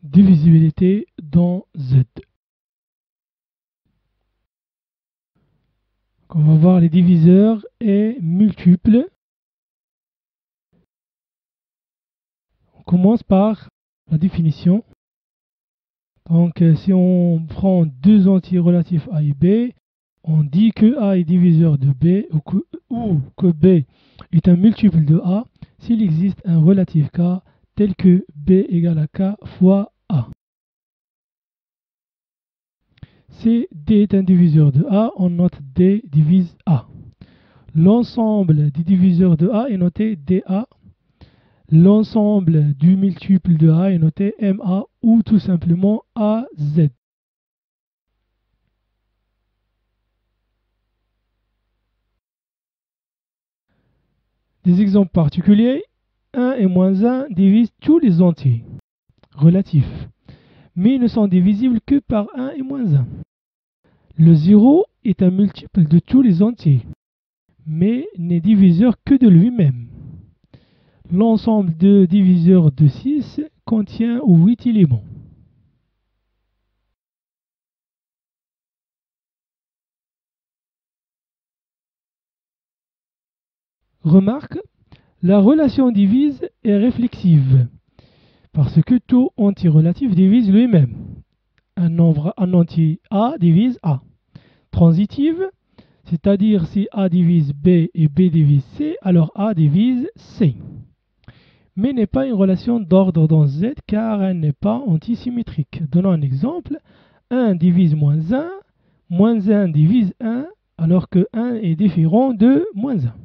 Divisibilité dans Z. On va voir les diviseurs et multiples. On commence par la définition. Donc si on prend deux entiers relatifs A et B, on dit que A est diviseur de B ou que B est un multiple de A s'il existe un relatif K tel que B égale à K fois A. Si D est un diviseur de A, on note D divise A. L'ensemble des diviseurs de A est noté DA. L'ensemble du multiple de A est noté MA ou tout simplement AZ. Des exemples particuliers, 1 et moins 1 divisent tous les entiers relatifs, mais ne sont divisibles que par 1 et moins 1. Le 0 est un multiple de tous les entiers, mais n'est diviseur que de lui-même. L'ensemble de diviseurs de 6 contient 8 éléments. Remarque, la relation divise est réflexive, parce que tout entier relatif divise lui-même. Un entier A divise A. Transitive, c'est-à-dire si A divise B et B divise C, alors A divise C. Mais n'est pas une relation d'ordre dans Z car elle n'est pas antisymétrique. Donnons un exemple. 1 divise moins 1 divise 1, alors que 1 est différent de moins 1.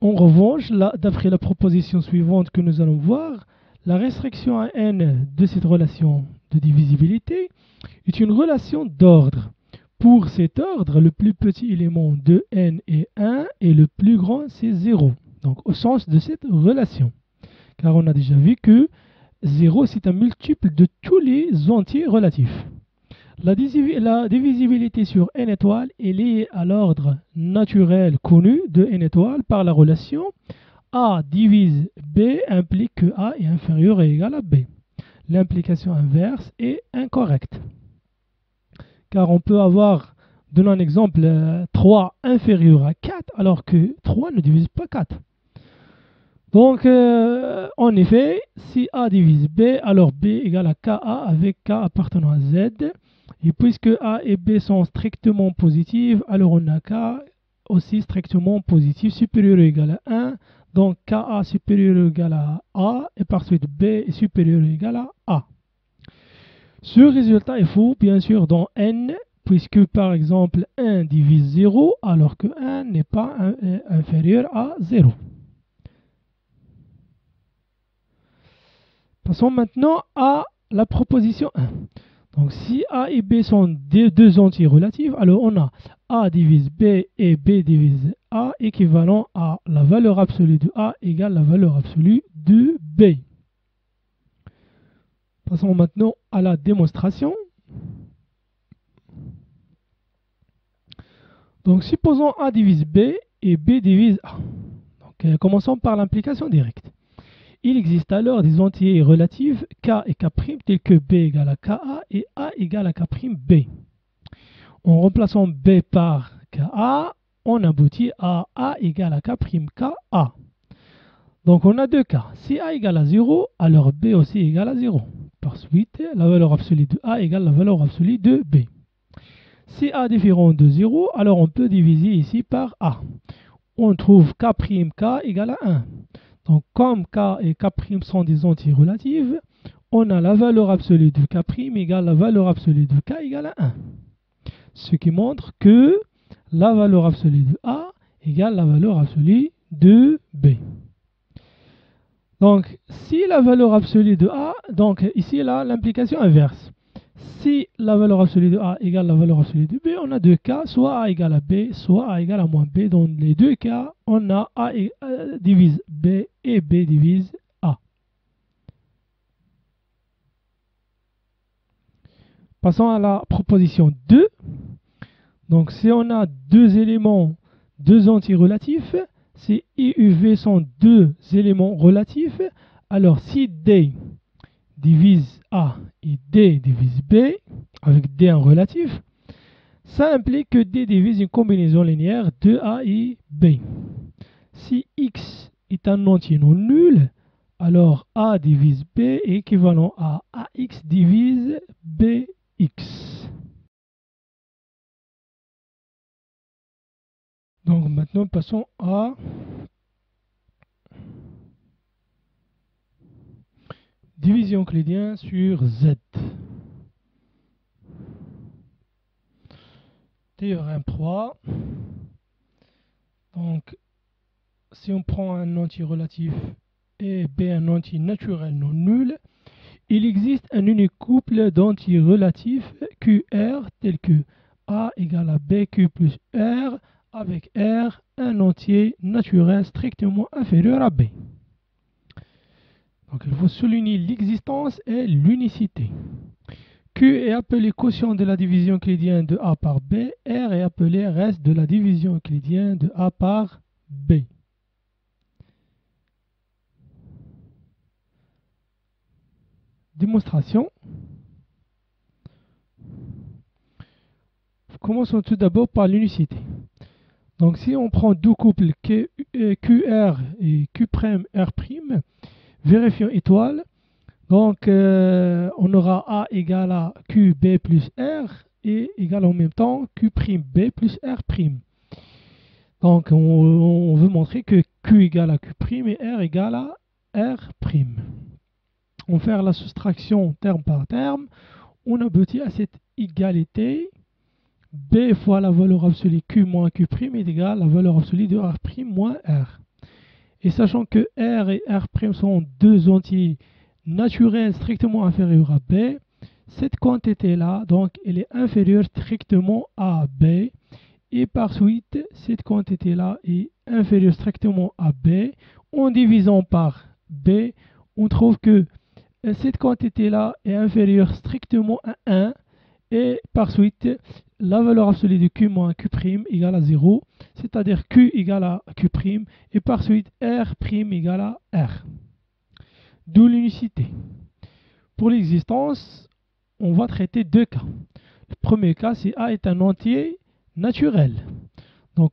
En revanche, d'après la proposition suivante que nous allons voir, la restriction à n de cette relation de divisibilité est une relation d'ordre. Pour cet ordre, le plus petit élément de n est 1 et le plus grand c'est 0. Donc au sens de cette relation. Car on a déjà vu que 0 c'est un multiple de tous les entiers relatifs. La divisibilité sur n étoiles est liée à l'ordre naturel connu de n étoiles par la relation A divise B implique que A est inférieur ou égal à B. L'implication inverse est incorrecte. Car on peut avoir, donnons un exemple, 3 inférieur à 4 alors que 3 ne divise pas 4. Donc, en effet, si A divise B, alors B égale à KA avec K appartenant à Z. Et puisque A et B sont strictement positives, alors on a K aussi strictement positif, supérieur ou égal à 1. Donc KA supérieur ou égal à A, et par suite B est supérieur ou égal à A. Ce résultat est faux, bien sûr, dans N, puisque par exemple 1 divise 0, alors que 1 n'est pas inférieur à 0. Passons maintenant à la proposition 1. Donc si A et B sont deux entiers relatifs, alors on a A divise B et B divise A équivalent à la valeur absolue de A égale la valeur absolue de B. Passons maintenant à la démonstration. Donc supposons A divise B et B divise A. Donc commençons par l'implication directe. Il existe alors des entiers relatifs K et K' tels que B égale à KA et A égale à K'B. En remplaçant B par KA, on aboutit à A égale à K'Ka. Donc on a deux cas. Si A égale à 0, alors B aussi égale à 0. Par suite, la valeur absolue de A égale la valeur absolue de B. Si A est différent de 0, alors on peut diviser ici par A. On trouve K'K égale à 1. Donc, comme K et K' sont des entiers relatifs, on a la valeur absolue de K' égale la valeur absolue de K égale à 1. Ce qui montre que la valeur absolue de A égale la valeur absolue de B. Donc, si la valeur absolue de A, donc ici là, l'implication inverse. Si la valeur absolue de A égale la valeur absolue de B, on a deux cas, soit A égale à B, soit A égale à moins B. Dans les deux cas, on a A divise B et B divise A. Passons à la proposition 2. Donc si on a deux éléments, deux entiers relatifs, si I et V sont deux éléments relatifs, alors si D divise A et D divise B, avec D en relatif, ça implique que D divise une combinaison linéaire de A et B. Si X est un entier non nul, alors A divise B est équivalent à AX divise BX. Donc maintenant passons à division euclidienne sur Z. Théorème 3. Donc si on prend un entier relatif et B un entier naturel non nul, il existe un unique couple d'entiers relatifs QR tel que A égale à BQ plus R avec R un entier naturel strictement inférieur à B. Donc il faut souligner l'existence et l'unicité. Q est appelé quotient de la division euclidienne de A par B, R est appelé reste de la division euclidienne de A par B. Démonstration. Commençons tout d'abord par l'unicité. Donc si on prend deux couples QR et Q'R', vérifions étoile. Donc on aura A égale à QB plus R et égale en même temps Q'B plus R'. Donc on veut montrer que Q égale à Q' et R égale à R'. On fait la soustraction terme par terme. On aboutit à cette égalité. B fois la valeur absolue Q moins Q' est égale à la valeur absolue de R' moins R. Et sachant que R et R' sont deux entiers naturels strictement inférieurs à B, cette quantité-là, donc, elle est inférieure strictement à B. Et par suite, cette quantité-là est inférieure strictement à B. En divisant par B, on trouve que cette quantité-là est inférieure strictement à 1. Et par suite, la valeur absolue de Q moins Q' égale à 0, c'est-à-dire Q égale à Q', et par suite R' égale à R. D'où l'unicité. Pour l'existence, on va traiter deux cas. Le premier cas, c'est A est un entier naturel. Donc,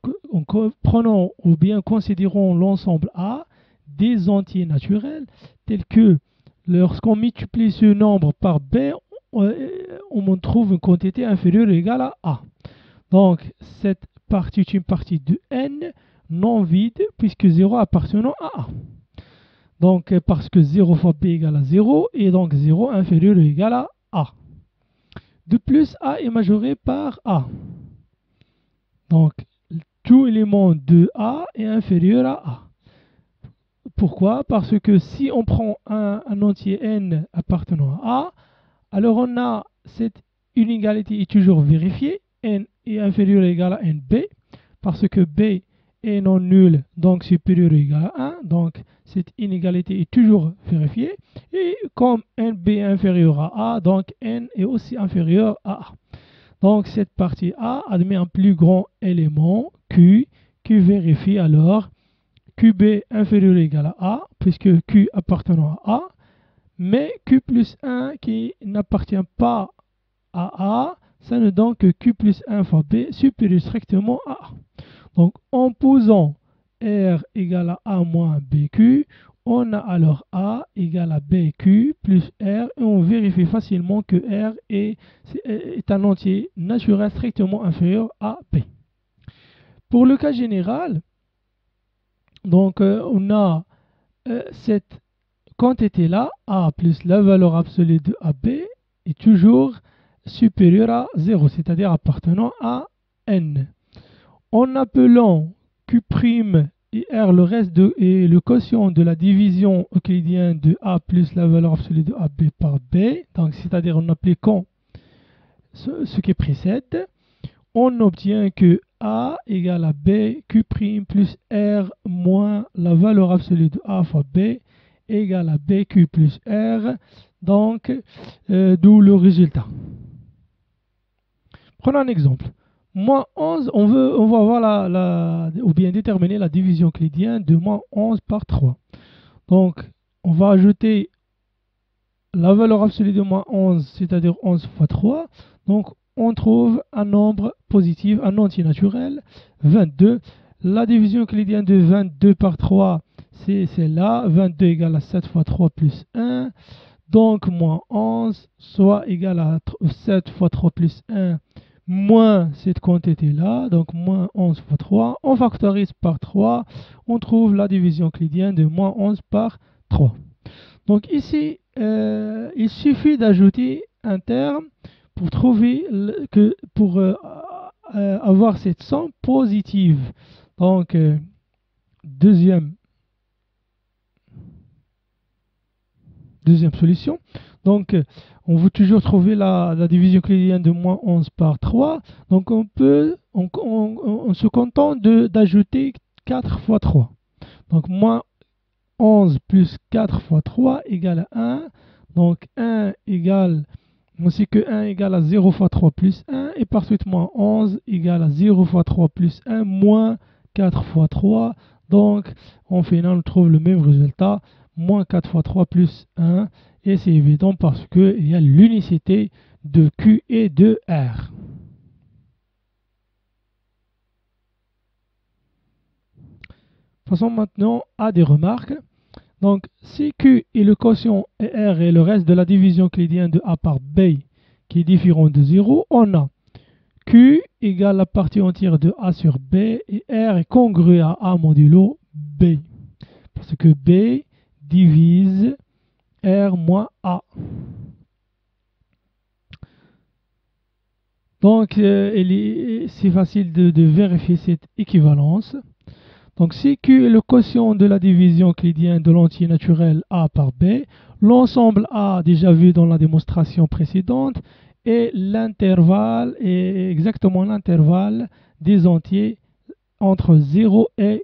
prenons ou bien considérons l'ensemble A des entiers naturels, tels que lorsqu'on multiplie ce nombre par B, on trouve une quantité inférieure ou égale à A. Donc, cette partie est une partie de N non vide, puisque 0 appartenant à A. Donc, parce que 0 fois B égale à 0, et donc 0 inférieur ou égal à A. De plus, A est majoré par A. Donc, tout élément de A est inférieur à A. Pourquoi? Parce que si on prend un entier N appartenant à A, alors on a cette inégalité est toujours vérifiée. N est inférieur ou égal à NB, parce que B est non nul, donc supérieur ou égal à 1. Donc cette inégalité est toujours vérifiée. Et comme NB est inférieur à A, donc N est aussi inférieur à A. Donc cette partie A admet un plus grand élément Q, qui vérifie alors QB inférieur ou égal à A, puisque Q appartenant à A, mais Q plus 1 qui n'appartient pas à A, ça ne donne que Q plus 1 fois B supérieur strictement à A. Donc en posant R égale à A moins BQ, on a alors A égale à BQ plus R, et on vérifie facilement que R est un entier naturel strictement inférieur à B. Pour le cas général, donc on a cette quantité-là, A plus la valeur absolue de AB, est toujours supérieure à 0, c'est-à-dire appartenant à N. En appelant Q' et R le reste et le quotient de la division euclidienne de A plus la valeur absolue de AB par B, donc c'est-à-dire en appliquant ce qui précède, on obtient que A égale à B, Q' plus R moins la valeur absolue de A fois B égale à BQ plus R, donc d'où le résultat. Prenons un exemple. Moins 11, on va avoir ou bien déterminer la division euclidienne de moins 11 par 3. Donc, on va ajouter la valeur absolue de moins 11, c'est-à-dire 11 fois 3. Donc, on trouve un nombre positif, un entier naturel, 22. La division euclidienne de 22 par 3, c'est celle-là. 22 égale à 7 fois 3 plus 1. Donc, moins 11, soit égal à 7 fois 3 plus 1, moins cette quantité-là. Donc, moins 11 fois 3. On factorise par 3. On trouve la division euclidienne de moins 11 par 3. Donc, ici, il suffit d'ajouter un terme pour trouver avoir cette somme positive. Donc, deuxième solution. Donc, on veut toujours trouver la division euclidienne de moins 11 par 3. Donc, on se contente d'ajouter 4 fois 3. Donc, moins 11 plus 4 fois 3 égale à 1. Donc, 1 égale, on sait que 1 égale à 0 fois 3 plus 1. Et par suite, moins 11 égale à 0 fois 3 plus 1 moins 4 fois 3. Donc, en final, on trouve le même résultat, moins 4 fois 3 plus 1. Et c'est évident parce qu'il y a l'unicité de Q et de R. Passons maintenant à des remarques. Donc, si Q est le quotient et R est le reste de la division euclidienne de A par B qui est différent de 0, on a Q égale la partie entière de A sur B et R est congru à A modulo B. Parce que B divise R moins A. Donc, c'est facile de vérifier cette équivalence. Donc, si Q est le quotient de la division euclidienne de l'entier naturel A par B, l'ensemble A, déjà vu dans la démonstration précédente, est l'intervalle, est exactement l'intervalle des entiers entre 0 et